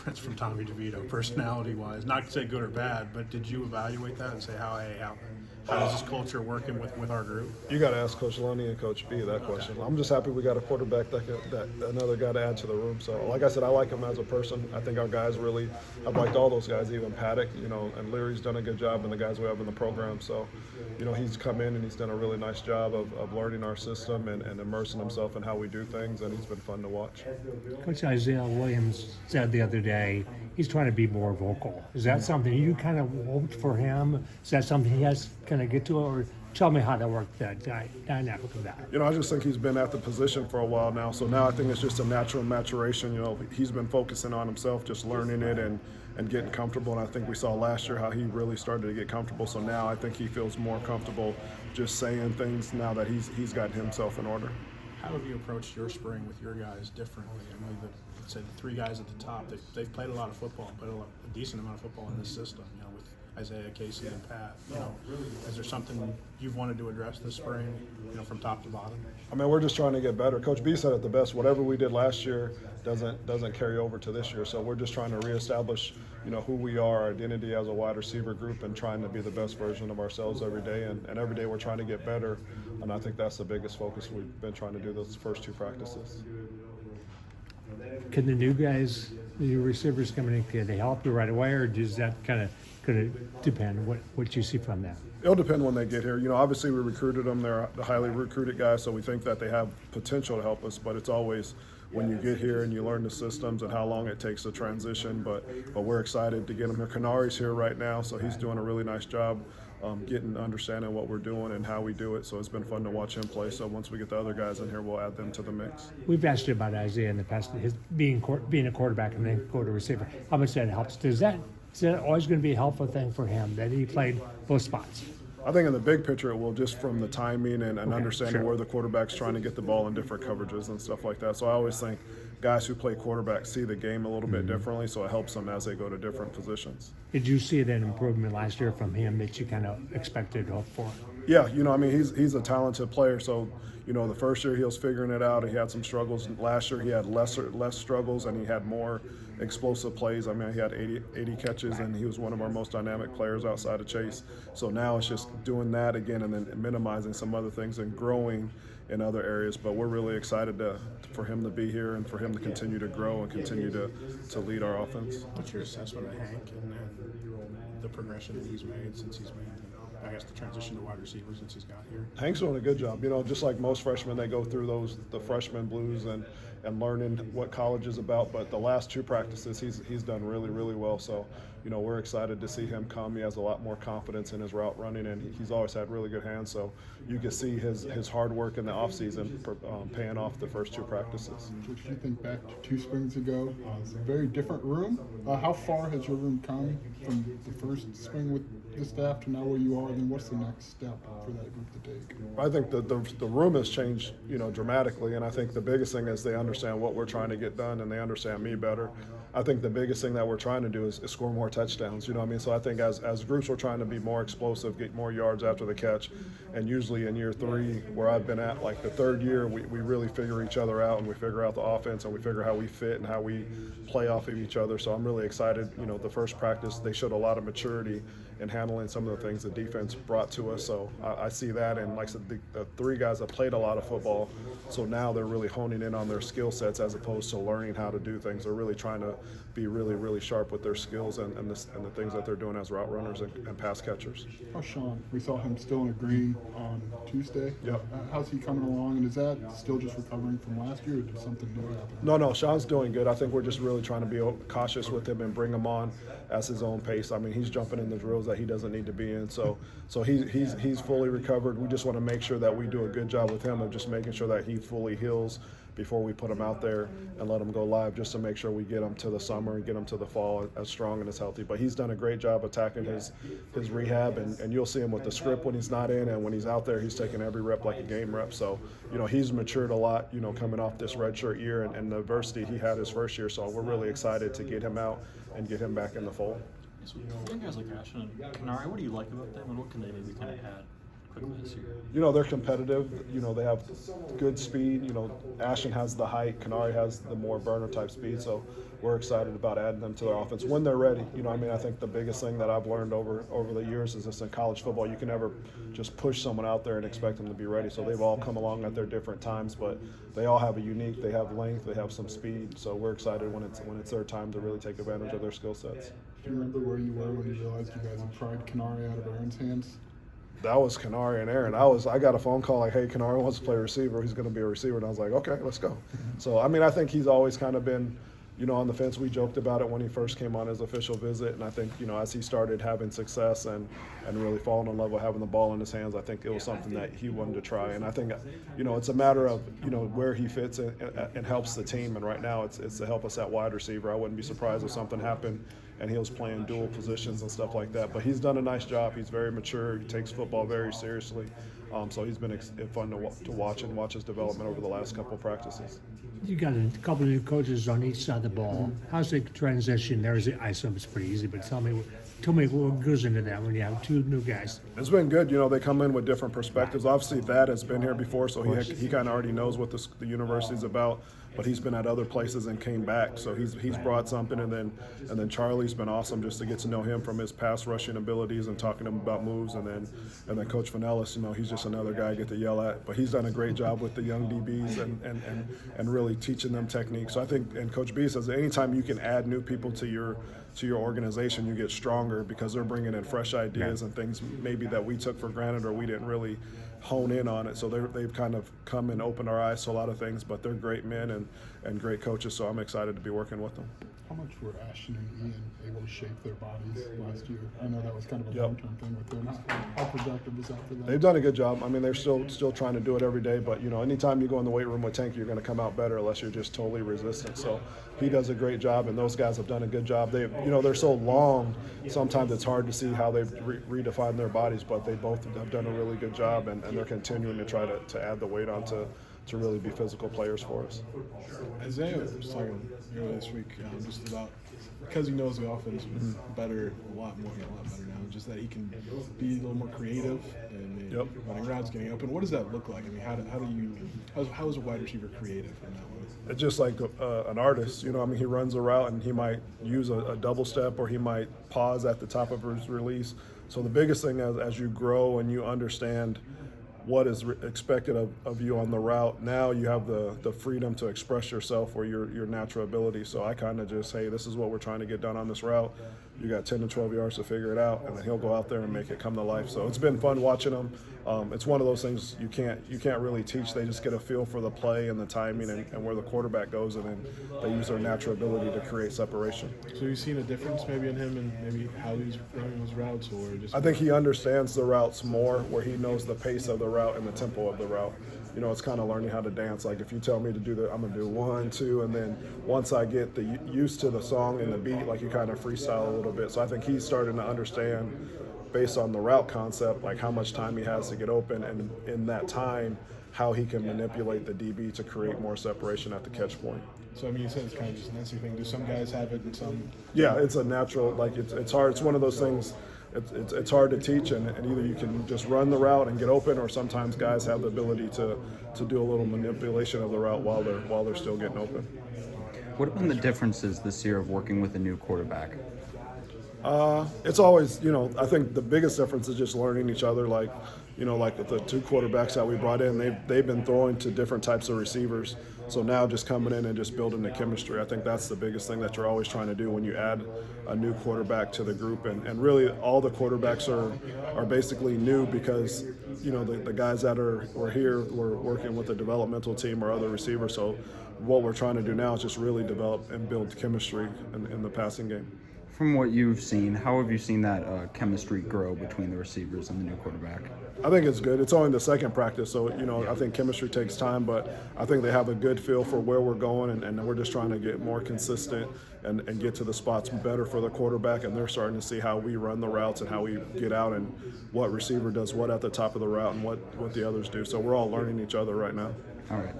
difference from Tommy DeVito, personality-wise? Not to say good or bad, but did you evaluate that and say, how does this culture working with our group? You got to ask Coach Loney and Coach B that question. I'm just happy we got a quarterback that another guy to add to the room. So, like I said, I like him as a person. I think our guys really, I've liked all those guys, even Paddock, and Leary's done a good job, and the guys we have in the program. So, he's come in and he's done a really nice job of learning our system and immersing himself in how we do things, and he's been fun to watch. Coach Isaiah Williams said the other day he's trying to be more vocal. Is that something you kind of hoped for him? Is that something he has to kind of get to, or tell me how that worked, that dynamic of that? I just think he's been at the position for a while now. So now I think it's just a natural maturation. He's been focusing on himself, just learning it and getting comfortable. And I think we saw last year how he really started to get comfortable. So now I think he feels more comfortable just saying things now that he's gotten himself in order. How have you approached your spring with your guys differently? I mean, let's say the three guys at the top, they've played a lot of football and played a decent amount of football in this system, with Isaiah, Casey, and Pat. Is there something you've wanted to address this spring, from top to bottom? I mean, we're just trying to get better. Coach B said it the best. Whatever we did last year doesn't carry over to this year. So we're just trying to reestablish, who we are, our identity as a wide receiver group, and trying to be the best version of ourselves every day. And every day we're trying to get better. And I think that's the biggest focus we've been trying to do those first two practices. Can the new guys, the new receivers coming in, can they help you right away, or does that kind of depend what you see from them? It'll depend when they get here. Obviously we recruited them. They're the highly recruited guys, so we think that they have potential to help us, but it's always when you get here and you learn the systems and how long it takes to transition. But we're excited to get him here. Canari's here right now, so he's doing a really nice job understanding what we're doing and how we do it. So it's been fun to watch him play. So once we get the other guys in here, we'll add them to the mix. We've asked you about Isaiah in the past, his being a quarterback and then go to receiver. How much that helps? Is that always going to be a helpful thing for him that he played both spots? I think in the big picture it will, just from the timing and understanding sure. where the quarterback's trying to get the ball in different coverages and stuff like that. So I always think guys who play quarterback see the game a little bit differently, so it helps them as they go to different positions. Did you see that improvement last year from him that you kind of expected to hope for? Yeah, he's a talented player. So, the first year he was figuring it out. He had some struggles. Last year he had less struggles and he had more explosive plays. I mean, he had 80 catches and he was one of our most dynamic players outside of Chase. So now it's just doing that again and then minimizing some other things and growing in other areas. But we're really excited for him to be here and for him to continue to grow and continue to lead our offense. What's your assessment of Hank and the progression that he's made since he's made, I guess, the transition to wide receiver since he's got here? Hank's doing a good job. Just like most freshmen, they go through the freshman blues and learning what college is about. But the last two practices, he's done really, really well. So, we're excited to see him come. He has a lot more confidence in his route running, and he's always had really good hands. So you can see his hard work in the offseason paying off the first two practices. If you think back to 2 springs ago, it's a very different room. How far has your room come from the first spring with the staff to now where you are, and what's the next step for that group to take? I think the room has changed, dramatically, and I think the biggest thing is they understand what we're trying to get done, and they understand me better. I think the biggest thing that we're trying to do is score more touchdowns. So I think as groups we're trying to be more explosive, get more yards after the catch, and usually in year 3, where I've been at, like the third year, we really figure each other out and we figure out the offense and we figure how we fit and how we play off of each other. So I'm really excited. The first practice they showed a lot of maturity in handling some of the things the defense brought to us. So I see that, and like I said, the 3 guys have played a lot of football, so now they're really honing in on their skill sets as opposed to learning how to do things. They're really trying to be really, really sharp with their skills and the things that they're doing as route runners and pass catchers. Oh, Sean, we saw him still in a green on Tuesday. Yep. How's he coming along, and is that still just recovering from last year, or did something new happen? No, Sean's doing good. I think we're just really trying to be cautious with him and bring him on at his own pace. I mean, he's jumping in the drills that he doesn't need to be in. So he's fully recovered. We just want to make sure that we do a good job with him of just making sure that he fully heals before we put him out there and let him go live, just to make sure we get him to the summer and get him to the fall as strong and as healthy. But he's done a great job attacking his rehab, and you'll see him with the script when he's not in, and when he's out there, he's taking every rep like a game rep. So, he's matured a lot, coming off this redshirt year and the adversity he had his first year. So we're really excited to get him out and get him back in the fold. So young guys like Ashton and Canary, what do you like about them, and what can they maybe kind of add quickly this year? They're competitive. They have good speed. Ashton has the height. Canary has the more burner type speed. So we're excited about adding them to their offense when they're ready. I think the biggest thing that I've learned over the years is this: in college football, you can never just push someone out there and expect them to be ready. So they've all come along at their different times, but they all have they have length, they have some speed. So we're excited when it's their time to really take advantage of their skill sets. Do you remember where you were when you realized you guys had pried Canary out of Aaron's hands? That was Canary and Aaron. I got a phone call like, hey, Canary wants to play receiver. He's going to be a receiver. And I was like, okay, let's go. So, I think he's always kind of been, on the fence. We joked about it when he first came on his official visit. And I think, as he started having success and really falling in love with having the ball in his hands, I think it was something that he wanted to try. And I think, it's a matter of, where he fits and helps the team. And right now it's to help us at wide receiver. I wouldn't be surprised if something happened and he was playing dual positions and stuff like that. But he's done a nice job. He's very mature. He takes football very seriously. So he's been fun to watch and watch his development over the last couple of practices. You got a couple of new coaches on each side of the ball. How's the transition there? I assume it's pretty easy, but tell me what goes into that when you have two new guys. It's been good. They come in with different perspectives. Obviously, Thad has been here before, so he kind of already knows what the university's about. But he's been at other places and came back, so he's brought something. And then Charlie's been awesome just to get to know him from his pass rushing abilities and talking to him about moves. And then Coach Vanellis, he's just another guy I get to yell at. But he's done a great job with the young DBs and really teaching them techniques. So I think, and Coach B says, anytime you can add new people to your organization, you get stronger because they're bringing in fresh ideas and things maybe that we took for granted or we didn't really hone in on it. So they've kind of come and opened our eyes to a lot of things, but they're great men and great coaches, so I'm excited to be working with them. How much were Ashton and Ian able to shape their bodies last year? I know that was kind of a long-term thing with them. How productive was that for them? They've done a good job. They're still trying to do it every day, but anytime you go in the weight room with Tank, you're going to come out better unless you're just totally resistant. So he does a great job, and those guys have done a good job. They're so long, sometimes it's hard to see how they've redefined their bodies, but they both have done a really good job, and they're continuing to try to add the weight on to really be physical players for us. Isaiah was talking earlier this week just about because he knows the offense better, a lot better now. Just that he can be a little more creative and running routes, getting open. What does that look like? How is a wide receiver creative in that way? It's just like an artist, he runs a route and he might use a double step or he might pause at the top of his release. So the biggest thing as you grow and you understand what is expected of you on the route, now you have the freedom to express yourself or your natural ability. So I kind of just, hey, this is what we're trying to get done on this route. You got 10 to 12 yards to figure it out, and then he'll go out there and make it come to life. So it's been fun watching him. It's one of those things you can't really teach. They just get a feel for the play and the timing and where the quarterback goes, and then they use their natural ability to create separation. So you've seen a difference maybe in him and maybe how he's running his routes, or just? I think he understands the routes more, where he knows the pace of the route and the tempo of the route. It's kind of learning how to dance. Like if you tell me to do I'm going to do 1, 2, and then once I get used to the song and the beat, like you kind of freestyle a little bit. So I think he's starting to understand, based on the route concept, like how much time he has to get open, and in that time, how he can manipulate the DB to create more separation at the catch point. So you said it's kind of just an NC thing. Do some guys have it and some? Yeah, it's a natural. Like it's hard. It's one of those things. It's hard to teach, and either you can just run the route and get open, or sometimes guys have the ability to do a little manipulation of the route while they're still getting open. What have been the differences this year of working with a new quarterback? It's always, I think the biggest difference is just learning each other. Like with the two quarterbacks that we brought in, they've been throwing to different types of receivers. So now just coming in and just building the chemistry, I think that's the biggest thing that you're always trying to do when you add a new quarterback to the group. And really all the quarterbacks are basically new because, the guys that were here were working with the developmental team or other receivers. So what we're trying to do now is just really develop and build chemistry in the passing game. From what you've seen, how have you seen that chemistry grow between the receivers and the new quarterback? I think it's good. It's only the second practice, so I think chemistry takes time, but I think they have a good feel for where we're going, and we're just trying to get more consistent and get to the spots better for the quarterback, and they're starting to see how we run the routes and how we get out and what receiver does what at the top of the route and what the others do. So we're all learning each other right now. All right.